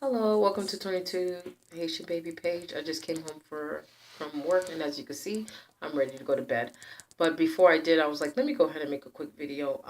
Hello, welcome to 22 Haitian Baby Page. I just came home from work, and as you can see, I'm ready to go to bed. But before I did, I was like, let me go ahead and make a quick video.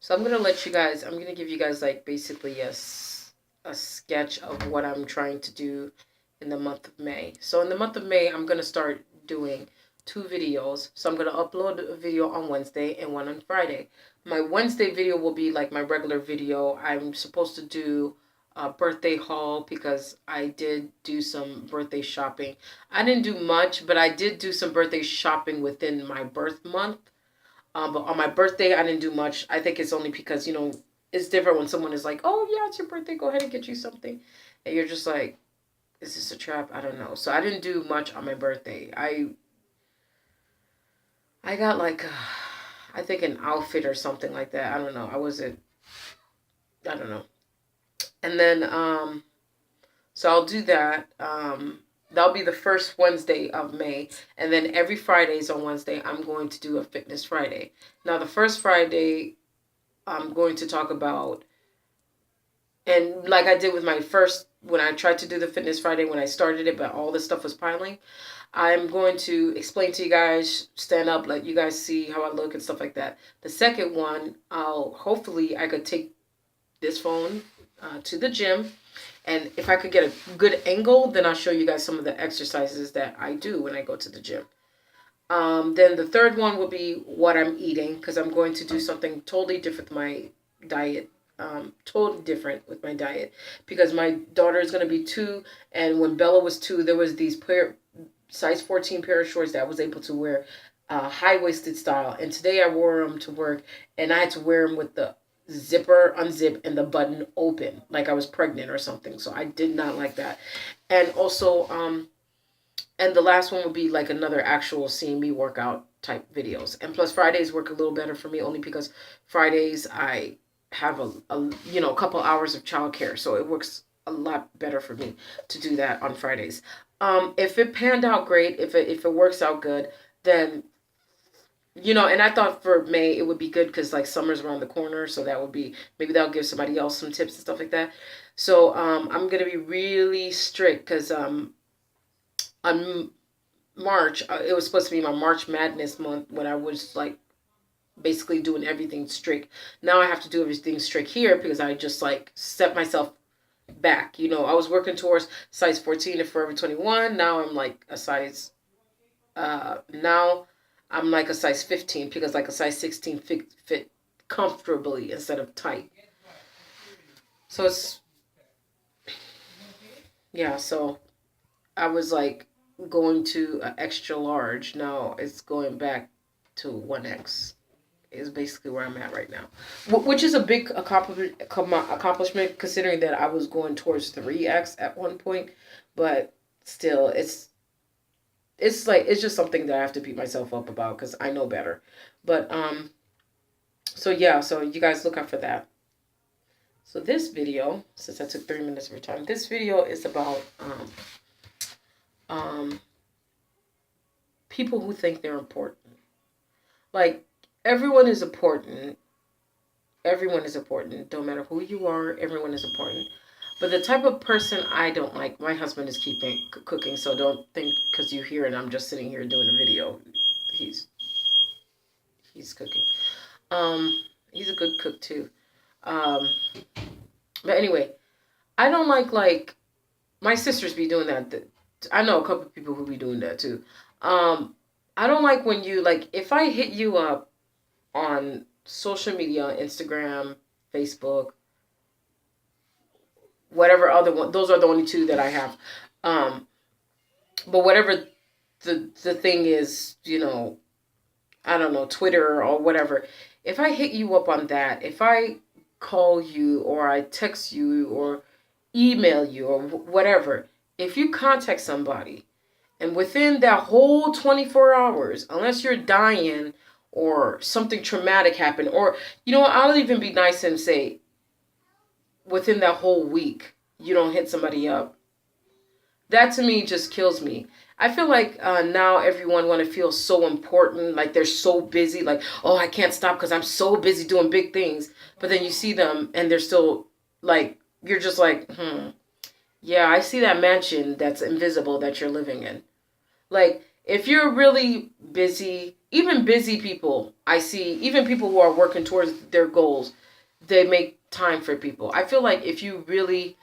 So I'm gonna I'm gonna give you guys like basically a sketch of what I'm trying to do in the month of May. So in the month of May, I'm gonna start doing two videos. So I'm gonna upload a video on Wednesday and one on Friday. My Wednesday video will be like my regular video. I'm supposed to do a birthday haul because I did do some birthday shopping. I didn't do much, but I did do some birthday shopping within my birth month. But on my birthday, I didn't do much. I think it's only because, it's different when someone is like, oh, yeah, it's your birthday. Go ahead and get you something. And you're just like, is this a trap? I don't know. So I didn't do much on my birthday. I got like, I think an outfit or something like that. I don't know. I don't know. And then, so I'll do that. That'll be the first Wednesday of May. And then every Fridays on Wednesday, I'm going to do a Fitness Friday. Now, the first Friday, I'm going to talk about, and like I did with my first, when I tried to do the Fitness Friday, when I started it, but all this stuff was piling, I'm going to explain to you guys, stand up, let you guys see how I look and stuff like that. The second one, hopefully I could take this phone to the gym. And if I could get a good angle, then I'll show you guys some of the exercises that I do when I go to the gym. Then the third one will be what I'm eating, because I'm going to do something totally different with my diet. Totally different with my diet, because my daughter is going to be 2, and when Bella was 2, there was these size 14 pair of shorts that I was able to wear high-waisted style. And today I wore them to work, and I had to wear them with the zipper unzip and the button open like I was pregnant or something. So I did not like that. And also and the last one would be like another actual seeing me workout type videos. And plus Fridays work a little better for me, only because Fridays I have a couple hours of childcare, so it works a lot better for me to do that on Fridays. If it panned out great, if it works out good, then and I thought for May it would be good because like summer's around the corner, so that would be, maybe that'll give somebody else some tips and stuff like that. So I'm gonna be really strict because on March it was supposed to be my March Madness month when I was like basically doing everything strict. Now I have to do everything strict here because I just like set myself back. I was working towards size 14 and Forever 21. Now I'm like a size now I'm like a size 15 because like a size 16 fit comfortably instead of tight. So so I was like going to an extra large. Now it's going back to 1X is basically where I'm at right now. Which is a big accomplishment considering that I was going towards 3X at one point. But still, it's just something that I have to beat myself up about because I know better. But so you guys look out for that. So this video, since I took 3 minutes of your time, this video is about people who think they're important. Like, everyone is important. Everyone is important. Don't matter who you are, everyone is important. But the type of person I don't like, my husband is cooking, so don't think because you hear it, I'm just sitting here doing a video. He's cooking. He's a good cook too. But anyway, I don't like my sisters be doing that. I know a couple of people who be doing that too. I don't like when you like, if I hit you up on social media, Instagram, Facebook, whatever other one, those are the only two that I have. But whatever the thing is, I don't know, Twitter or whatever. If I hit you up on that, if I call you or I text you or email you or whatever, if you contact somebody and within that whole 24 hours, unless you're dying or something traumatic happened, or, I'll even be nice and say within that whole week, you don't hit somebody up. That to me just kills me. I feel like now everyone want to feel so important, like they're so busy, like, oh, I can't stop because I'm so busy doing big things. But then you see them and they're still like you're just like, yeah, I see that mansion that's invisible that you're living in. Like, if you're really busy, even busy people, I see, even people who are working towards their goals, they make time for people. I feel like if you really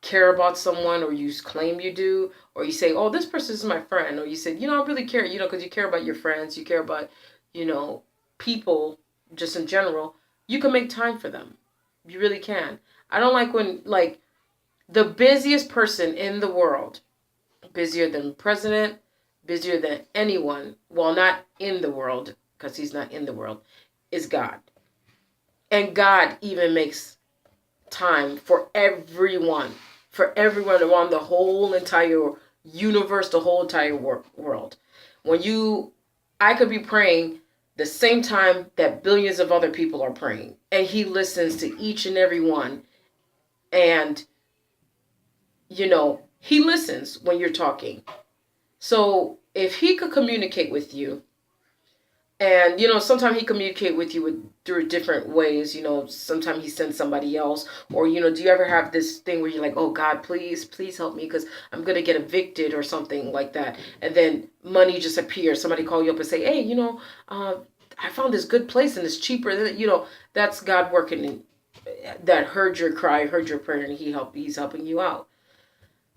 care about someone, or you claim you do, or you say, oh, this person is my friend, or you say, I really care, because you care about your friends, you care about, you know, people just in general, you can make time for them. You really can. I don't like when, like, the busiest person in the world, busier than president, busier than anyone, well, not in the world, because he's not in the world, is God. And God even makes time for everyone around the whole entire universe, the whole entire world. When I could be praying the same time that billions of other people are praying, and he listens to each and every one. And, he listens when you're talking. So if he could communicate with you, and, sometimes he communicate with you through different ways. Sometimes he sends somebody else. Or, do you ever have this thing where you're like, oh, God, please help me because I'm going to get evicted or something like that. And then money just appears. Somebody call you up and say, hey, I found this good place and it's cheaper. That's God working that heard your cry, heard your prayer, and he's helping you out.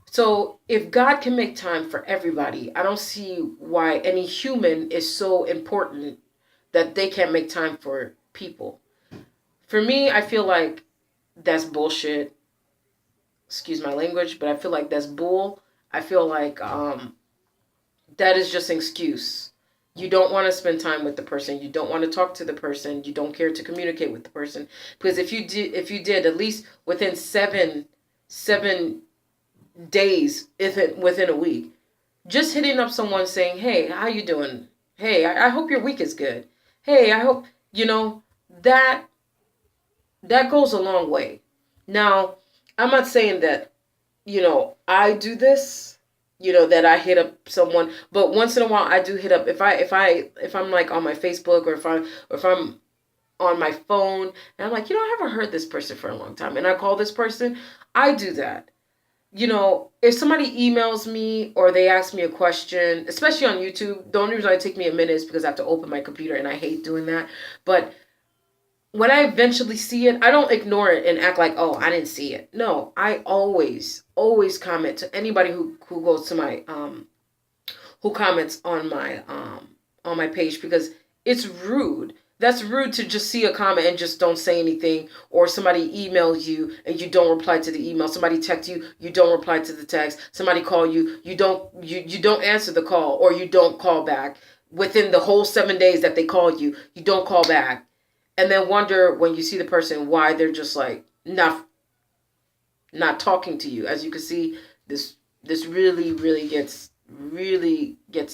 So if God can make time for everybody, I don't see why any human is so important that they can't make time for people. For me, I feel like that's bullshit. Excuse my language, but I feel like that's bull. I feel like that is just an excuse. You don't want to spend time with the person. You don't want to talk to the person. You don't care to communicate with the person. Because if you did, at least within seven days, if it within a week, just hitting up someone saying, hey, how you doing? Hey, I hope your week is good. Hey, I hope, that that goes a long way. Now, I'm not saying that, I do this, that I hit up someone, but once in a while I do hit up, if I'm like on my Facebook, or if I'm on my phone, and I'm like, I haven't heard this person for a long time, and I call this person, I do that. If somebody emails me or they ask me a question, especially on YouTube, the only reason it take me a minute is because I have to open my computer and I hate doing that. But when I eventually see it, I don't ignore it and act like, oh, I didn't see it. No, I always comment to anybody who goes to my who comments on my page, because it's rude. That's rude to just see a comment and just don't say anything, or somebody emails you and you don't reply to the email. Somebody texts you, you don't reply to the text. Somebody call you, you don't answer the call, or you don't call back within the whole 7 days that they call you. You don't call back, and then wonder when you see the person why they're just like not talking to you. As you can see, this really gets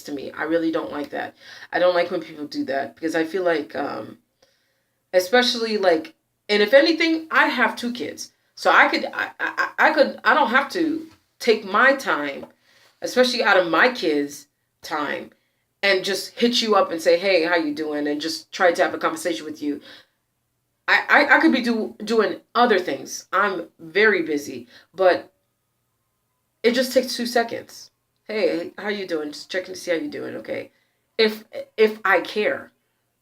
to me. I really don't like that. I don't like when people do that, because I feel like especially like, and if anything, I have 2 kids, so I don't have to take my time, especially out of my kids' time, and just hit you up and say, hey, how you doing, and just try to have a conversation with you. I could be doing other things. I'm very busy, but it just takes 2 seconds. Hey, how you doing? Just checking to see how you doing. Okay, if I care,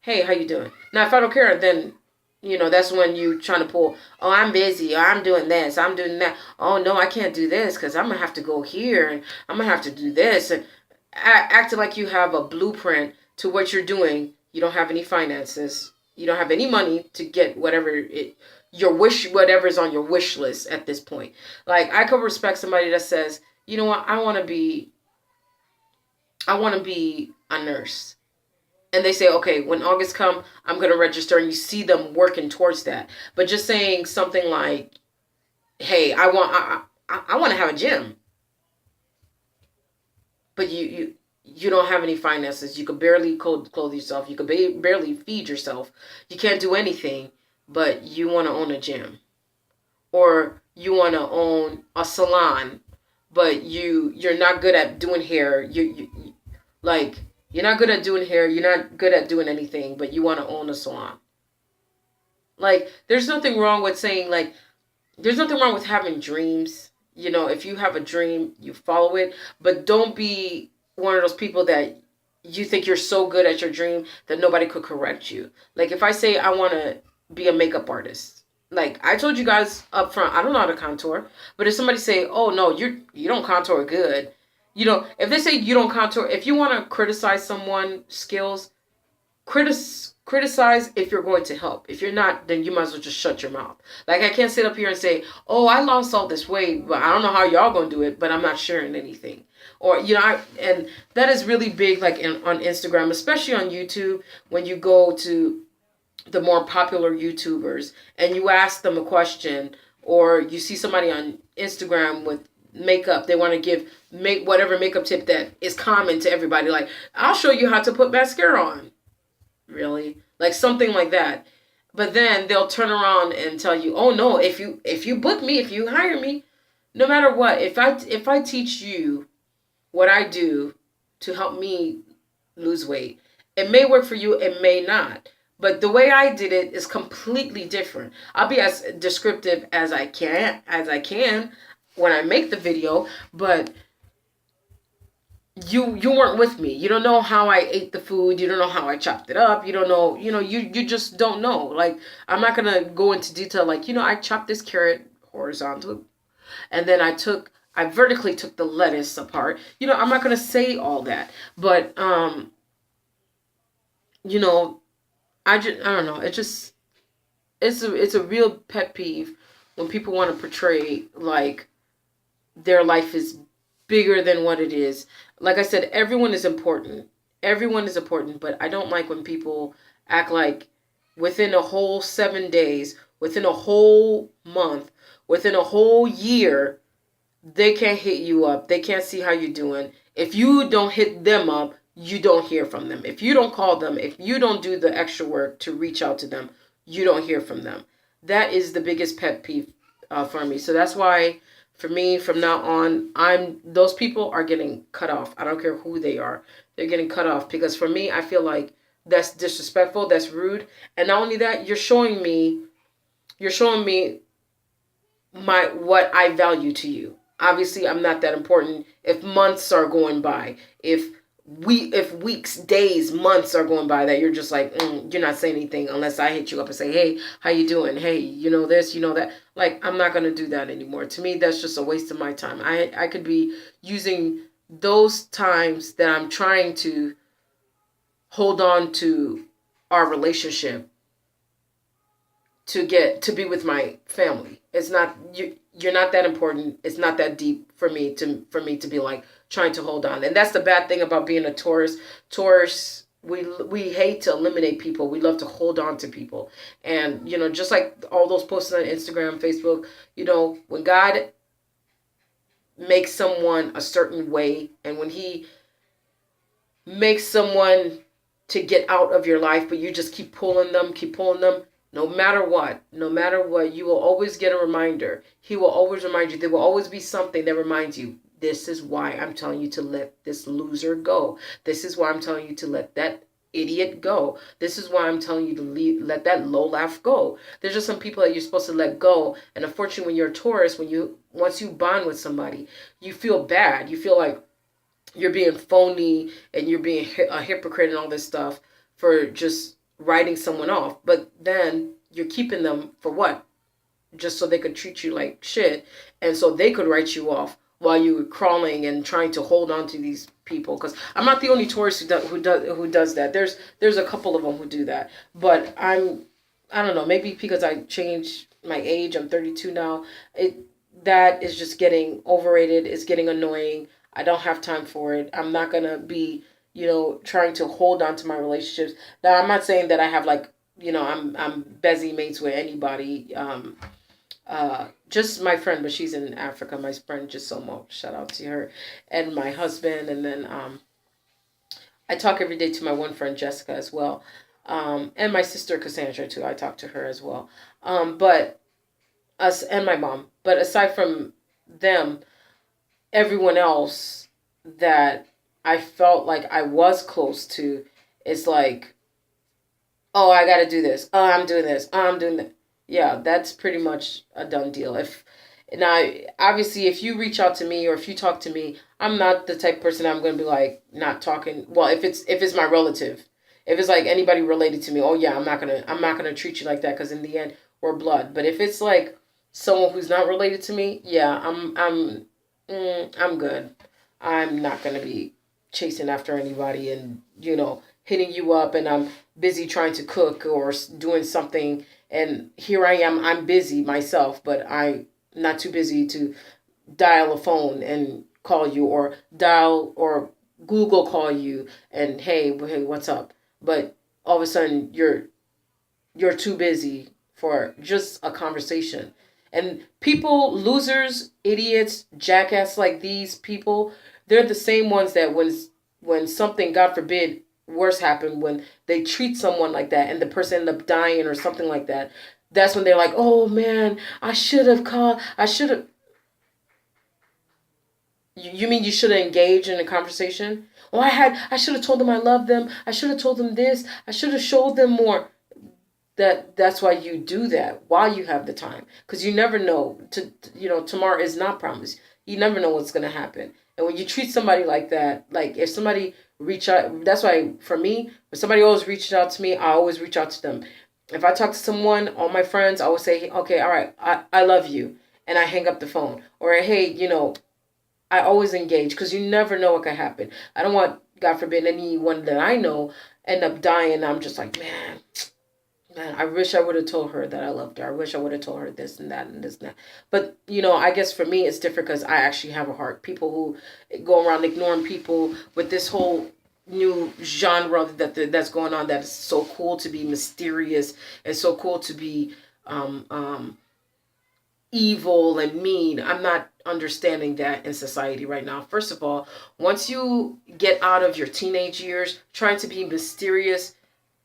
hey, how you doing? Now, if I don't care, then that's when you trying to pull. Oh, I'm busy. Or I'm doing this. I'm doing that. Oh no, I can't do this because I'm gonna have to go here and I'm gonna have to do this, and acting like you have a blueprint to what you're doing. You don't have any finances. You don't have any money to get your wish, whatever's on your wish list at this point. Like, I could respect somebody that says, you know what, I want to be a nurse. And they say, okay, when August come, I'm going to register, and you see them working towards that. But just saying something like, hey, I want to have a gym, but you don't have any finances. You could barely clothe yourself. You could barely feed yourself. You can't do anything, but you want to own a gym, or you want to own a salon, but you're not good at doing hair. Like, you're not good at doing hair. You're not good at doing anything, but you want to own a salon. Like, there's nothing wrong with saying, like, there's nothing wrong with having dreams. If you have a dream, you follow it, but don't be one of those people that you think you're so good at your dream that nobody could correct you. Like if I say I want to be a makeup artist, like I told you guys up front, I don't know how to contour, but if somebody say, "Oh no, you don't contour good," if they say you don't contour, if you want to criticize someone's skills, criticize if you're going to help. If you're not, then you might as well just shut your mouth. Like I can't sit up here and say, "Oh, I lost all this weight, but I don't know how y'all gonna do it," but I'm not sharing anything. Or and that is really big, like on Instagram, especially on YouTube, when you go to the more popular YouTubers and you ask them a question, or you see somebody on Instagram with makeup, they want to make whatever makeup tip that is common to everybody. Like, I'll show you how to put mascara on. Really? Like something like that. But then they'll turn around and tell you, "Oh no, if you book me, if you hire me, no matter what, if I teach you what I do to help me lose weight, it may work for you, it may not. But the way I did it is completely different. I'll be as descriptive as I can when I make the video, but you weren't with me. You don't know how I ate the food. You don't know how I chopped it up. You don't know, you just don't know. Like, I'm not going to go into detail like, I chopped this carrot horizontal and then I vertically took the lettuce apart. I'm not going to say all that. But you know, I don't know. It's a real pet peeve when people want to portray like their life is bigger than what it is. Like I said, everyone is important. Everyone is important, but I don't like when people act like within a whole 7 days, within a whole month, within a whole year, they can't hit you up. They can't see how you're doing. If you don't hit them up, you don't hear from them. If you don't call them, if you don't do the extra work to reach out to them, you don't hear from them. That is the biggest pet peeve for me. So that's why, for me, from now on, those people are getting cut off. I don't care who they are. They're getting cut off because for me, I feel like that's disrespectful. That's rude. And not only that, you're showing me my what I value to you. Obviously, I'm not that important. If months are going by, if weeks, days, months are going by, that you're just like, you're not saying anything unless I hit you up and say, "Hey, how you doing? Hey, you know this, you know that." Like, I'm not gonna do that anymore. To me, that's just a waste of my time. I could be using those times that I'm trying to hold on to our relationship to get to be with my family. It's not you're not that important. It's not that deep for me to be like trying to hold on. And that's the bad thing about being a tourist. Tourists, we hate to eliminate people. We love to hold on to people. And just like all those posts on Instagram, Facebook, when God makes someone a certain way, and when he makes someone to get out of your life, but you just keep pulling them, no matter what, you will always get a reminder. He will always remind you. There will always be something that reminds you, this is why I'm telling you to let this loser go. This is why I'm telling you to let that idiot go. This is why I'm telling you to let that low laugh go. There's just some people that you're supposed to let go. And unfortunately, when you're a tourist, once you bond with somebody, you feel bad. You feel like you're being phony and you're being a hypocrite and all this stuff for just writing someone off. But then you're keeping them for what? Just so they could treat you like shit, and so they could write you off while you were crawling and trying to hold on to these people. Because I'm not the only tourist who does that. There's a couple of them who do that. But I don't know. Maybe because I changed my age. I'm 32 now. That is just getting overrated. It's getting annoying. I don't have time for it. I'm not gonna be, trying to hold on to my relationships. Now, I'm not saying that I have like, I'm busy mates with anybody. Just my friend, but she's in Africa. My friend just so much. Shout out to her, and my husband, and then I talk every day to my one friend Jessica as well, and my sister Cassandra too. I talk to her as well, but us and my mom. But aside from them, everyone else that I felt like I was close to is like, "Oh, I got to do this. Oh, I'm doing this. Oh, I'm doing that." Yeah, that's pretty much a done deal. If now, obviously, if you reach out to me or if you talk to me, I'm not the type of person I'm going to be like not talking. Well, if it's my relative, if it's like anybody related to me, oh yeah, I'm not gonna treat you like that because in the end we're blood. But if it's like someone who's not related to me, yeah, I'm good. I'm not gonna be chasing after anybody and hitting you up and I'm busy trying to cook or doing something and here I am, I'm busy myself, but I'm not too busy to dial a phone and call you or dial or Google call you and hey, what's up? But all of a sudden you're too busy for just a conversation. And people, losers, idiots, jackass like these people, they're the same ones that when something, God forbid, worse happened, when they treat someone like that and the person end up dying or something like that, that's when they're like, oh man, I should have called, I should have. You mean you should have engaged in a conversation? Oh, I should have told them I love them. I should have told them this. I should have showed them more. That's why you do that while you have the time, because you never know tomorrow is not promised. You never know what's going to happen. And when you treat somebody like that, like if somebody reach out, that's why for me, when somebody always reaches out to me, I always reach out to them. If I talk to someone, all my friends, I always say, okay, all right, I love you, and I hang up the phone. Or hey, I always engage, because you never know what could happen. I don't want, God forbid, anyone that I know end up dying. I'm just like, man, I wish I would have told her that I loved her. I wish I would have told her this and that and this and that. But, I guess for me it's different because I actually have a heart. People who go around ignoring people with this whole new genre that's going on, that is so cool to be mysterious and so cool to be evil and mean. I'm not understanding that in society right now. First of all, once you get out of your teenage years trying to be mysterious,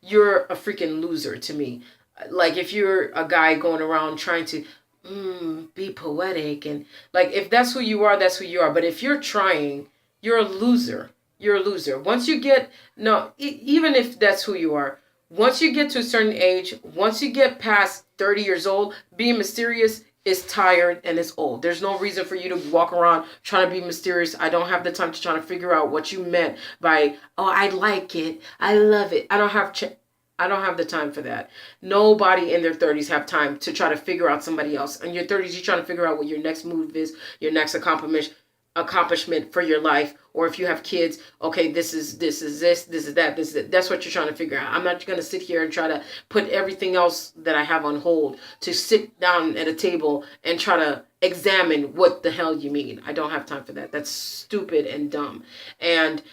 you're a freaking loser to me. Like if you're a guy going around trying to be poetic and like if that's who you are, that's who you are. But if you're trying, you're a loser. You're a loser. Once you get no, even if that's who you are, once you get to a certain age, once you get past 30 years old, being mysterious is tired and it's old. There's no reason for you to walk around trying to be mysterious. I don't have the time to try to figure out what you meant by, oh, I like it, I love it. I don't have the time for that. Nobody in their 30s have time to try to figure out somebody else. In your 30s, you're trying to figure out what your next move is, your next accomplishment for your life, or if you have kids, okay, this is this is that, this is that. That's what you're trying to figure out. I'm not going to sit here and try to put everything else that I have on hold to sit down at a table and try to examine what the hell you mean. I don't have time for that. That's stupid and dumb. And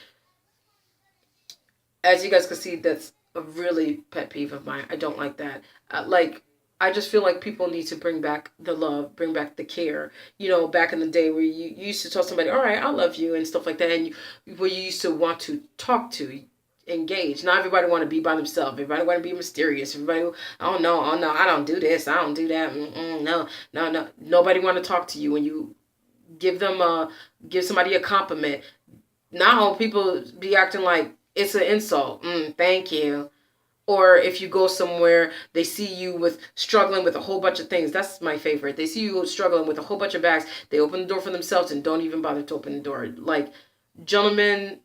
as you guys can see, that's a really pet peeve of mine. I don't like that. I just feel like people need to bring back the love, bring back the care. Back in the day where you used to tell somebody, all right, I love you and stuff like that. And where you used to want to talk to, engage. Not everybody want to be by themselves. Everybody want to be mysterious. Everybody, oh no, I don't do this. I don't do that. No, no, no. Nobody want to talk to you when you give somebody a compliment. Now people be acting like it's an insult. Thank you. Or if you go somewhere, they see you struggling with a whole bunch of things. That's my favorite. They see you struggling with a whole bunch of bags. They open the door for themselves and don't even bother to open the door. Like, gentlemen,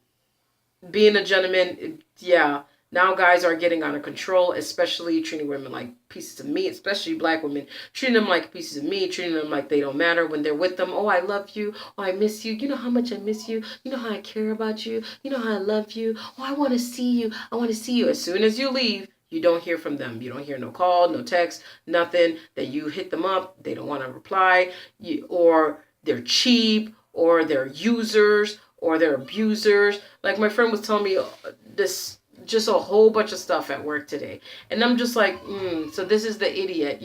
being a gentleman, yeah. Now guys are getting out of control, especially treating women like pieces of meat, especially black women, treating them like pieces of meat, treating them like they don't matter when they're with them. Oh, I love you. Oh, I miss you. You know how much I miss you. You know how I care about you. You know how I love you. Oh, I want to see you. I want to see you. As soon as you leave, you don't hear from them. You don't hear no call, no text, nothing. That you hit them up, they don't want to reply, or they're cheap, or they're users, or they're abusers. Like my friend was telling me this, just a whole bunch of stuff at work today. And I'm just like, so this is the idiot.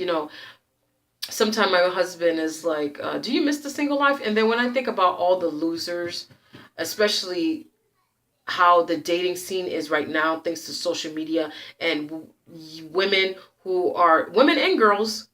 Sometimes my husband is like, do you miss the single life? And then when I think about all the losers, especially how the dating scene is right now, thanks to social media, and women and girls,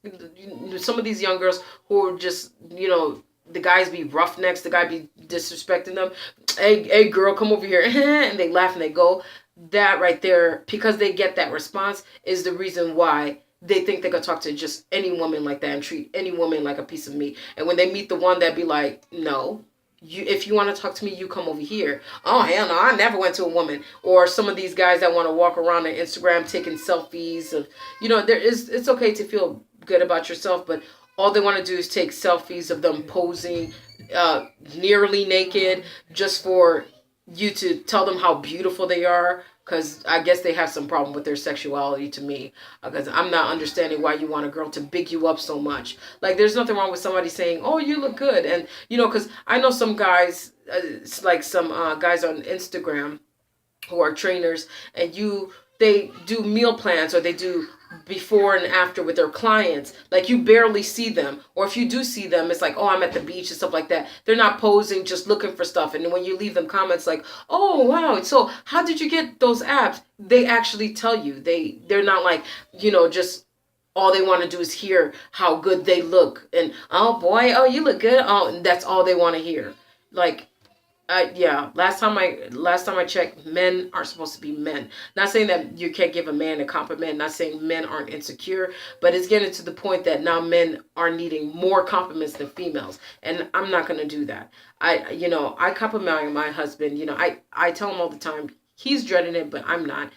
some of these young girls who are just, the guys be roughnecks, the guy be disrespecting them. Hey girl, come over here. And they laugh and they go. That right there, because they get that response, is the reason why they think they could talk to just any woman like that and treat any woman like a piece of meat. And when they meet the one that be like, no, if you want to talk to me, you come over here. Oh hell no, I never went to a woman. Or some of these guys that want to walk around on Instagram taking selfies of, it's okay to feel good about yourself, but all they want to do is take selfies of them posing nearly naked just for you to tell them how beautiful they are, because I guess they have some problem with their sexuality to me, because I'm not understanding why you want a girl to big you up so much. Like, there's nothing wrong with somebody saying, oh, you look good. And, because I know some guys, it's like some guys on Instagram who are trainers, and they do meal plans, or they do before and after with their clients. Like, you barely see them, or if you do see them, it's like, oh, I'm at the beach and stuff like that. They're not posing just looking for stuff. And when you leave them comments like, oh wow, so how did you get those abs, they actually tell you. They're not like, just all they want to do is hear how good they look, and oh boy, oh you look good, oh, and that's all they want to hear. Like, yeah. Last time I checked, men are supposed to be men. Not saying that you can't give a man a compliment. Not saying men aren't insecure, but it's getting to the point that now men are needing more compliments than females, and I'm not gonna do that. I compliment my husband. I tell him all the time. He's dreading it, but I'm not.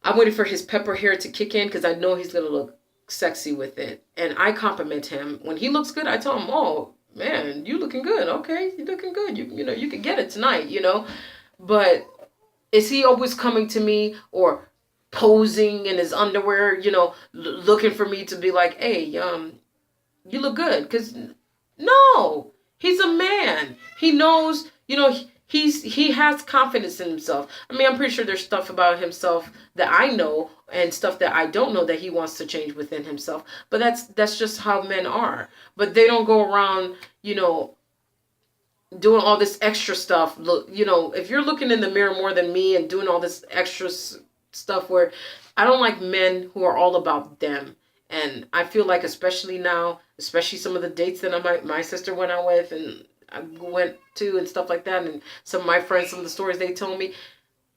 I'm waiting for his pepper hair to kick in because I know he's gonna look sexy with it, and I compliment him when he looks good. I tell him, oh man, you looking good. Okay, you looking good. You can get it tonight. But is he always coming to me or posing in his underwear? Looking for me to be like, hey, you look good. Because no, he's a man. He knows. He has confidence in himself. I mean, I'm pretty sure there's stuff about himself that I know and stuff that I don't know that he wants to change within himself. But that's just how men are. But they don't go around, doing all this extra stuff. Look, if you're looking in the mirror more than me and doing all this extra stuff, where I don't like men who are all about them. And I feel like, especially now, especially some of the dates that my sister went out with and I went to and stuff like that, and some of my friends, some of the stories they told me,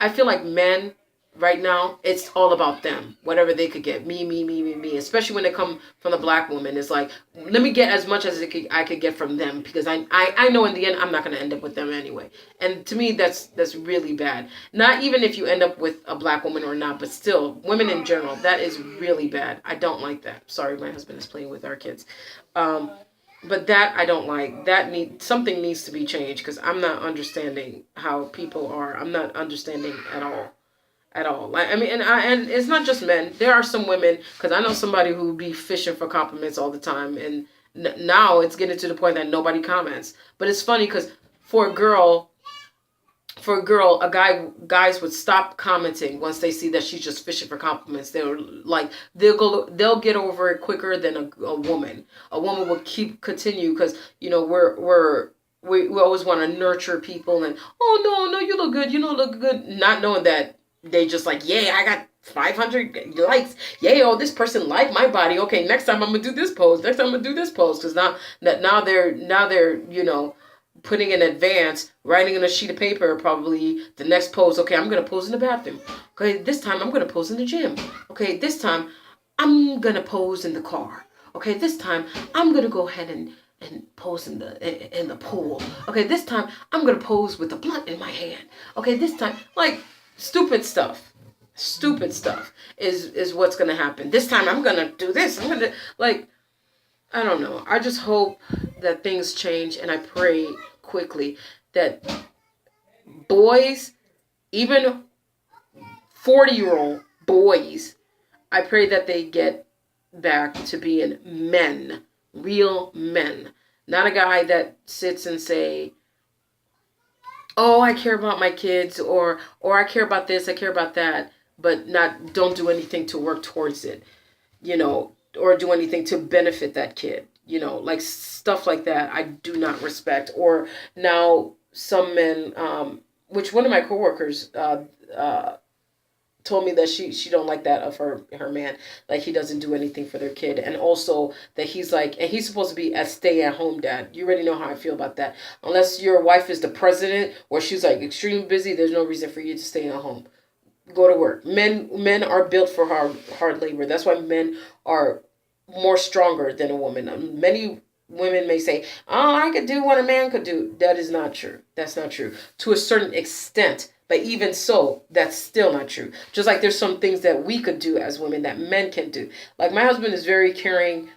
I feel like men right now, it's all about them. Whatever they could get. Me, me, me, me, me. Especially when they come from the black woman. It's like, let me get as much as I could get from them, because I know in the end I'm not going to end up with them anyway. And to me, that's really bad. Not even if you end up with a black woman or not, but still, women in general, that is really bad. I don't like that. Sorry, my husband is playing with our kids. But that I don't like. Something needs to be changed, because I'm not understanding how people are. I'm not understanding at all. At all. Like, I mean, and it's not just men. There are some women, because I know somebody who be fishing for compliments all the time, and now it's getting to the point that nobody comments. But it's funny, because for a girl, guys would stop commenting once they see that she's just fishing for compliments. They'll get over it quicker than a woman. A woman will continue, because we always want to nurture people, and oh no, you look good, look good, not knowing that they just like, yeah, I got 500 likes. Yeah, oh, this person liked my body. Okay, next time I'm gonna do this pose. Next time I'm gonna do this pose, because now they're putting in advance, writing on a sheet of paper, probably the next pose. Okay, I'm going to pose in the bathroom. Okay, this time I'm going to pose in the gym. Okay, this time I'm going to pose in the car. Okay, this time I'm going to go ahead and pose in the pool. Okay, this time I'm going to pose with a blunt in my hand. Okay, this time, like, stupid stuff. Stupid stuff is what's going to happen. This time I'm going to do this. I'm going to, like, I don't know. I just hope that things change, and I pray quickly that boys, even 40-year-old boys, I pray that they get back to being men, real men. Not a guy that sits and say, oh, I care about my kids, or I care about this, I care about that, but don't do anything to work towards it, or do anything to benefit that kid, like stuff like that. I do not respect. Or now some men, which one of my coworkers told me that she don't like that of her man, like he doesn't do anything for their kid, and also that he's like, and he's supposed to be a stay-at-home dad. You already know how I feel about that. Unless your wife is the president or she's like extremely busy, there's no reason for you to stay at home. go to work. Men are built for hard labor. That's why men are more stronger than a woman. Many women may say, "Oh, I could do what a man could do." That is not true. That's not true to a certain extent. But even so, that's still not true. Just like there's some things that we could do as women that men can do. Like my husband is very caring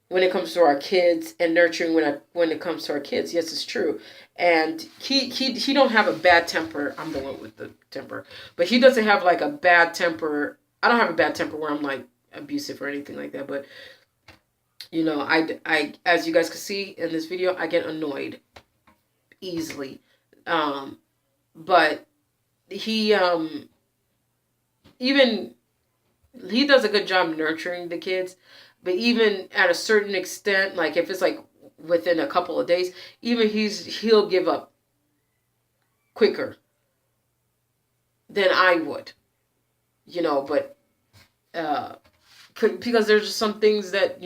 when it comes to our kids and nurturing when it comes to our kids. Yes, it's true. And he don't have a bad temper. I'm the one with the temper, but he doesn't have like a bad temper. I don't have a bad temper where I'm like abusive or anything like that. But I as you guys can see in this video, I get annoyed easily. Um, but he even he does a good job nurturing the kids, but even at a certain extent, like if it's like within a couple of days, even he'll give up quicker than I would, but because there's just some things that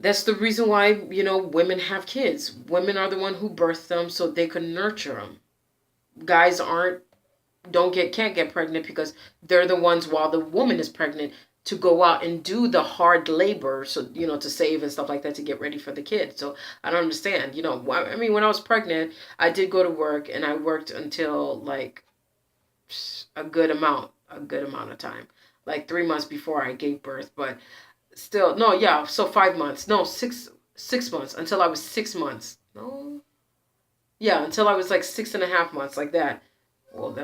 that's the reason why women have kids. Women are the one who birth them so they can nurture them. Guys can't get pregnant because they're the ones while the woman is pregnant to go out and do the hard labor, so to save and stuff like that to get ready for the kid. So I don't understand. I mean, when I was pregnant, I did go to work and I worked until like a good amount of time, like 3 months before I gave birth. But still, no, yeah. So 5 months, no, six months until I was 6 months. No, yeah, until I was like 6.5 months, like that. Well,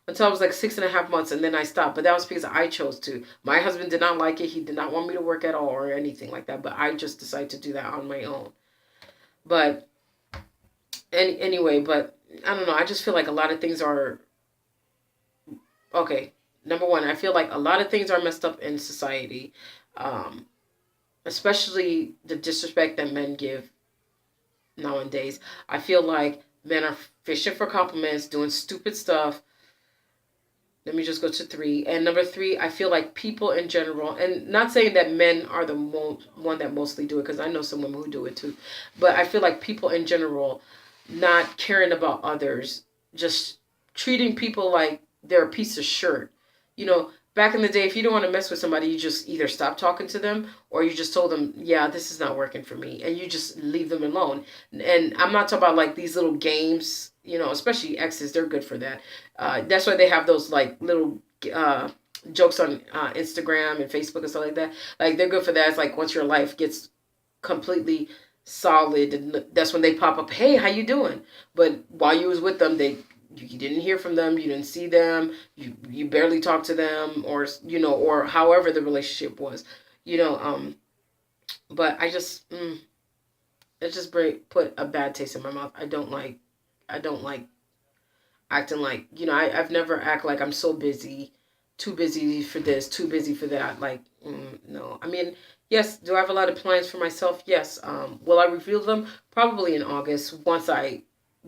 until I was like 6.5 months, and then I stopped. But that was because I chose to. My husband did not like it. He did not want me to work at all or anything like that. But I just decided to do that on my own. But anyway, but I don't know. I just feel like a lot of things are okay. Number one, I feel like a lot of things are messed up in society, um, especially the disrespect that men give nowadays. I feel like men are fishing for compliments, doing stupid stuff. Let me just go to three. And number three, I feel like people in general, and not saying that men are the one that mostly do it, because I know some women who do it too, but I feel like people in general not caring about others, just treating people like they're a piece of shirt. Back in the day, if you don't want to mess with somebody, you just either stop talking to them or you just told them, yeah, this is not working for me. And you just leave them alone. And I'm not talking about like these little games, especially exes, they're good for that. That's why they have those like little jokes on Instagram and Facebook and stuff like that. Like they're good for that. It's like once your life gets completely solid, and that's when they pop up, hey, how you doing? But while you was with them, you didn't hear from them, you didn't see them, you barely talked to them, or however the relationship was, but it just put a bad taste in my mouth. I don't like acting like, I've never act like I'm so busy, too busy for this, too busy for that. Like, no. I mean, yes, do I have a lot of plans for myself? Yes. Will I reveal them? Probably in August, once I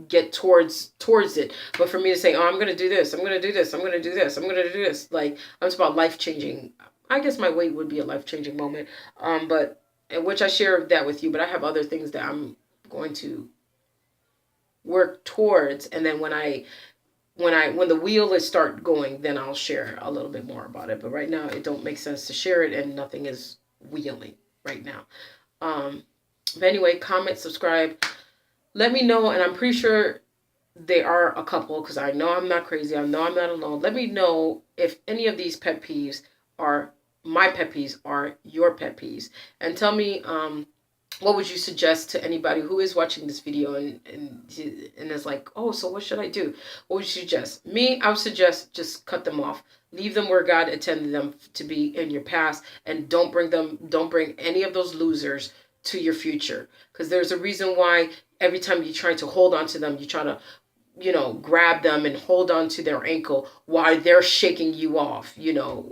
get towards it. But for me to say, oh, I'm gonna do this, I'm gonna do this, I'm gonna do this, I'm gonna do this, like I'm just about life changing. I guess my weight would be a life changing moment. But which I share that with you. But I have other things that I'm going to work towards, and then when the wheel is start going, then I'll share a little bit more about it. But right now, it don't make sense to share it, and nothing is wheeling right now. But anyway, comment, subscribe. Let me know, and I'm pretty sure they are a couple, because I know I'm not crazy. I know I'm not alone. Let me know if any of these pet peeves are my pet peeves or your pet peeves. And tell me, what would you suggest to anybody who is watching this video and is like, oh, so what should I do? What would you suggest? Me, I would suggest just cut them off. Leave them where God intended them to be in your past, and don't bring any of those losers to your future. Because there's a reason why every time you try to hold on to them, you try to, grab them and hold on to their ankle while they're shaking you off,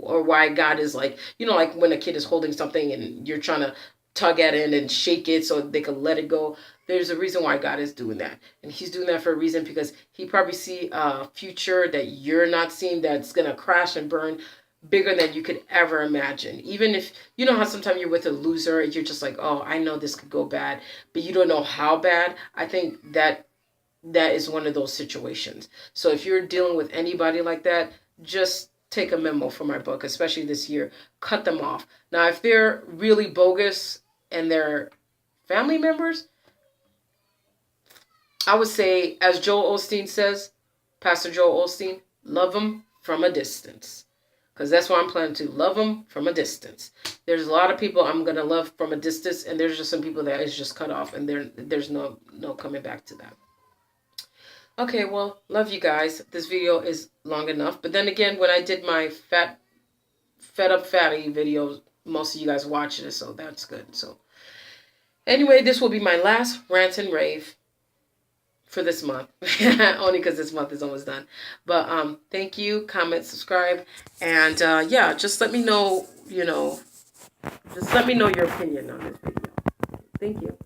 or why God is like, like when a kid is holding something and you're trying to tug at it and shake it so they can let it go. There's a reason why God is doing that. And he's doing that for a reason, because he probably see a future that you're not seeing, that's going to crash and burn bigger than you could ever imagine. Even if, how sometimes you're with a loser and you're just like, oh, I know this could go bad, but you don't know how bad. I think that that is one of those situations. So if you're dealing with anybody like that, just take a memo from my book, especially this year. Cut them off. Now, if they're really bogus and they're family members, I would say, as Joel Osteen says, Pastor Joel Osteen, love them from a distance. Because that's what I'm planning to, love them from a distance. There's a lot of people I'm going to love from a distance, and there's just some people that is just cut off, and there's no coming back to that. Okay, well, love you guys. This video is long enough. But then again, when I did my fed up fatty video, most of you guys watched it, so that's good. So anyway, this will be my last rant and rave for this month. Only because this month is almost done. But thank you, comment, subscribe, and yeah, just let me know, just let me know your opinion on this video. Thank you.